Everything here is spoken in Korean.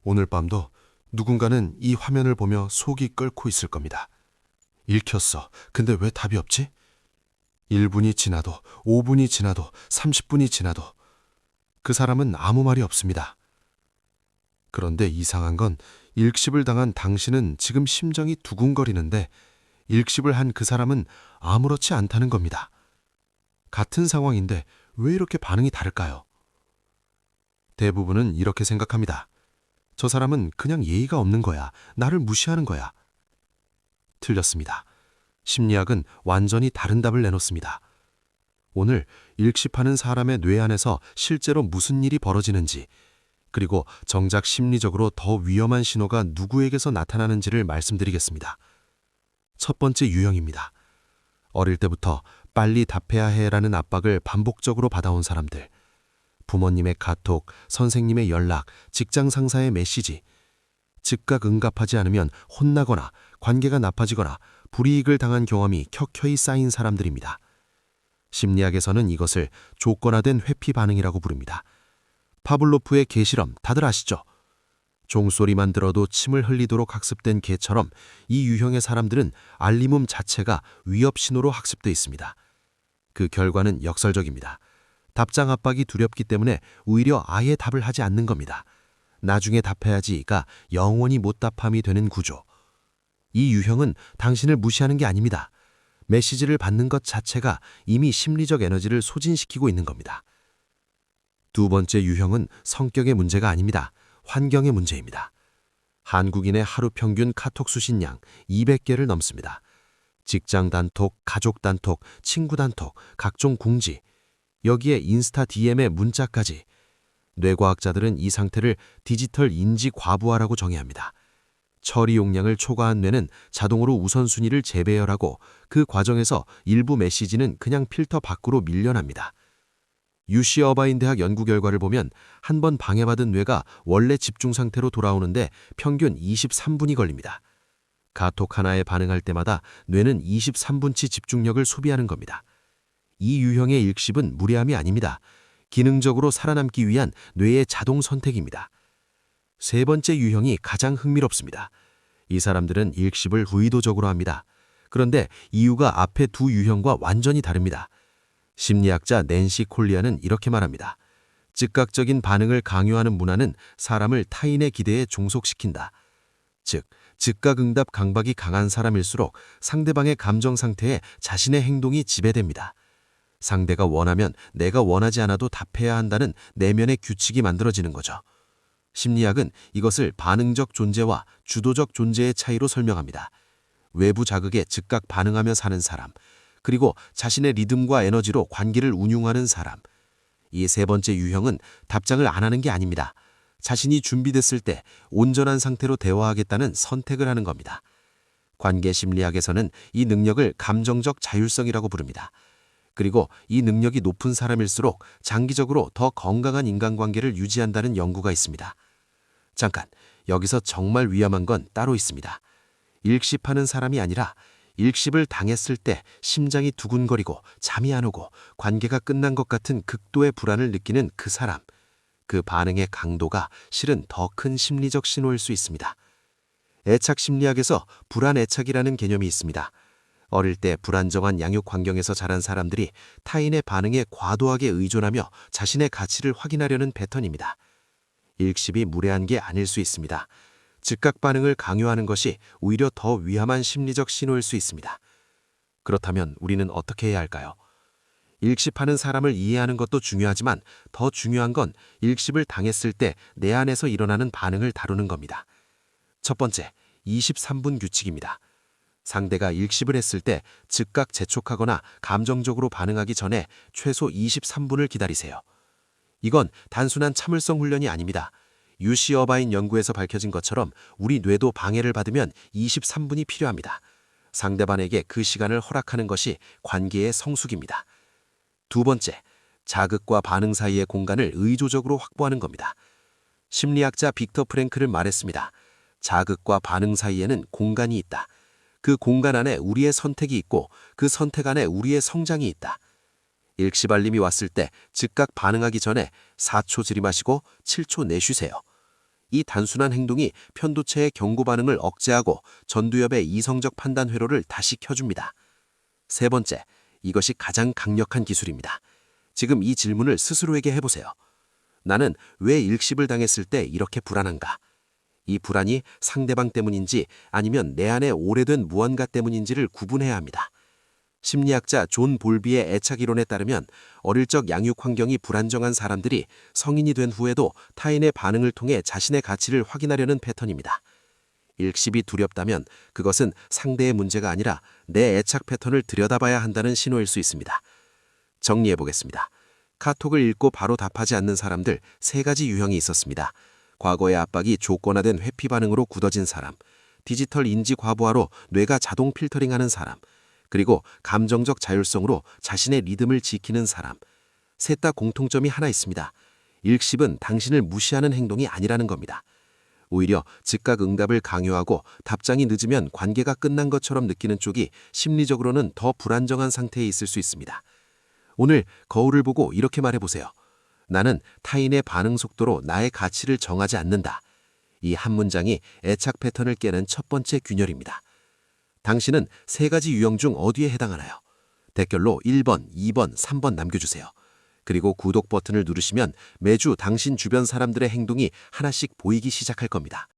오늘 밤도 누군가는 이 화면을 보며 속이 끓고 있을 겁니다. 읽혔어. 근데 왜 답이 없지? 1분이 지나도 5분이 지나도 30분이 지나도 그 사람은 아무 말이 없습니다. 그런데 이상한 건 읽씹을 당한 당신은 지금 심정이 두근거리는데 읽씹을 한 그 사람은 아무렇지 않다는 겁니다. 같은 상황인데 왜 이렇게 반응이 다를까요? 대부분은 이렇게 생각합니다. 저 사람은 그냥 예의가 없는 거야. 나를 무시하는 거야. 틀렸습니다. 심리학은 완전히 다른 답을 내놓습니다. 오늘 읽씹하는 사람의 뇌 안에서 실제로 무슨 일이 벌어지는지, 그리고 정작 심리적으로 더 위험한 신호가 누구에게서 나타나는지를 말씀드리겠습니다. 첫 번째 유형입니다. 어릴 때부터 빨리 답해야 해라는 압박을 반복적으로 받아온 사람들. 부모님의 카톡, 선생님의 연락, 직장 상사의 메시지. 즉각 응답하지 않으면 혼나거나 관계가 나빠지거나 불이익을 당한 경험이 켜켜이 쌓인 사람들입니다. 심리학에서는 이것을 조건화된 회피 반응이라고 부릅니다. 파블로프의 개 실험 다들 아시죠? 종소리만 들어도 침을 흘리도록 학습된 개처럼 이 유형의 사람들은 알림음 자체가 위협 신호로 학습돼 있습니다. 그 결과는 역설적입니다. 답장 압박이 두렵기 때문에 오히려 아예 답을 하지 않는 겁니다. 나중에 답해야지가 영원히 못 답함이 되는 구조. 이 유형은 당신을 무시하는 게 아닙니다. 메시지를 받는 것 자체가 이미 심리적 에너지를 소진시키고 있는 겁니다. 두 번째 유형은 성격의 문제가 아닙니다. 환경의 문제입니다. 한국인의 하루 평균 카톡 수신량 200개를 넘습니다. 직장 단톡, 가족 단톡, 친구 단톡, 각종 공지, 여기에 인스타 DM의 문자까지. 뇌과학자들은 이 상태를 디지털 인지 과부하라고 정의합니다. 처리 용량을 초과한 뇌는 자동으로 우선순위를 재배열하고 그 과정에서 일부 메시지는 그냥 필터 밖으로 밀려납니다. UC 어바인 대학 연구 결과를 보면 한 번 방해받은 뇌가 원래 집중 상태로 돌아오는데 평균 23분이 걸립니다. 카톡 하나에 반응할 때마다 뇌는 23분치 집중력을 소비하는 겁니다. 이 유형의 읽씹은 무례함이 아닙니다. 기능적으로 살아남기 위한 뇌의 자동 선택입니다. 세 번째 유형이 가장 흥미롭습니다. 이 사람들은 읽씹을 의도적으로 합니다. 그런데 이유가 앞의 두 유형과 완전히 다릅니다. 심리학자 낸시 콜리아는 이렇게 말합니다. 즉각적인 반응을 강요하는 문화는 사람을 타인의 기대에 종속시킨다. 즉, 즉각응답 강박이 강한 사람일수록 상대방의 감정 상태에 자신의 행동이 지배됩니다. 상대가 원하면 내가 원하지 않아도 답해야 한다는 내면의 규칙이 만들어지는 거죠. 심리학은 이것을 반응적 존재와 주도적 존재의 차이로 설명합니다. 외부 자극에 즉각 반응하며 사는 사람, 그리고 자신의 리듬과 에너지로 관계를 운용하는 사람. 이 세 번째 유형은 답장을 안 하는 게 아닙니다. 자신이 준비됐을 때 온전한 상태로 대화하겠다는 선택을 하는 겁니다. 관계 심리학에서는 이 능력을 감정적 자율성이라고 부릅니다. 그리고 이 능력이 높은 사람일수록 장기적으로 더 건강한 인간관계를 유지한다는 연구가 있습니다. 잠깐, 여기서 정말 위험한 건 따로 있습니다. 읽씹하는 사람이 아니라 읽씹을 당했을 때 심장이 두근거리고 잠이 안 오고 관계가 끝난 것 같은 극도의 불안을 느끼는 그 사람. 그 반응의 강도가 실은 더 큰 심리적 신호일 수 있습니다. 애착 심리학에서 불안 애착이라는 개념이 있습니다. 어릴 때 불안정한 양육 환경에서 자란 사람들이 타인의 반응에 과도하게 의존하며 자신의 가치를 확인하려는 패턴입니다. 읽씹이 무례한 게 아닐 수 있습니다. 즉각 반응을 강요하는 것이 오히려 더 위험한 심리적 신호일 수 있습니다. 그렇다면 우리는 어떻게 해야 할까요? 읽씹하는 사람을 이해하는 것도 중요하지만 더 중요한 건 읽씹을 당했을 때 내 안에서 일어나는 반응을 다루는 겁니다. 첫 번째, 23분 규칙입니다. 상대가 읽씹을 했을 때 즉각 재촉하거나 감정적으로 반응하기 전에 최소 23분을 기다리세요. 이건 단순한 참을성 훈련이 아닙니다. UC 어바인 연구에서 밝혀진 것처럼 우리 뇌도 방해를 받으면 23분이 필요합니다. 상대방에게 그 시간을 허락하는 것이 관계의 성숙입니다. 두 번째, 자극과 반응 사이의 공간을 의도적으로 확보하는 겁니다. 심리학자 빅터 프랭클은 말했습니다. 자극과 반응 사이에는 공간이 있다. 그 공간 안에 우리의 선택이 있고 그 선택 안에 우리의 성장이 있다. 읽씹 알림이 왔을 때 즉각 반응하기 전에 4초 들이마시고 7초 내쉬세요. 이 단순한 행동이 편도체의 경고 반응을 억제하고 전두엽의 이성적 판단 회로를 다시 켜줍니다. 세 번째, 이것이 가장 강력한 기술입니다. 지금 이 질문을 스스로에게 해보세요. 나는 왜 일십을 당했을 때 이렇게 불안한가? 이 불안이 상대방 때문인지 아니면 내 안에 오래된 무언가 때문인지를 구분해야 합니다. 심리학자 존 볼비의 애착 이론에 따르면 어릴 적 양육 환경이 불안정한 사람들이 성인이 된 후에도 타인의 반응을 통해 자신의 가치를 확인하려는 패턴입니다. 일십이 두렵다면 그것은 상대의 문제가 아니라 내 애착 패턴을 들여다봐야 한다는 신호일 수 있습니다. 정리해보겠습니다. 카톡을 읽고 바로 답하지 않는 사람들 3가지 유형이 있었습니다. 과거의 압박이 조건화된 회피 반응으로 굳어진 사람, 디지털 인지 과부하로 뇌가 자동 필터링하는 사람, 그리고 감정적 자율성으로 자신의 리듬을 지키는 사람. 셋 다 공통점이 하나 있습니다. 일십은 당신을 무시하는 행동이 아니라는 겁니다. 오히려 즉각 응답을 강요하고 답장이 늦으면 관계가 끝난 것처럼 느끼는 쪽이 심리적으로는 더 불안정한 상태에 있을 수 있습니다. 오늘 거울을 보고 이렇게 말해보세요. 나는 타인의 반응 속도로 나의 가치를 정하지 않는다. 이 한 문장이 애착 패턴을 깨는 첫 번째 균열입니다. 당신은 3가지 유형 중 어디에 해당하나요? 댓글로 1번, 2번, 3번 남겨주세요. 그리고 구독 버튼을 누르시면 매주 당신 주변 사람들의 행동이 하나씩 보이기 시작할 겁니다.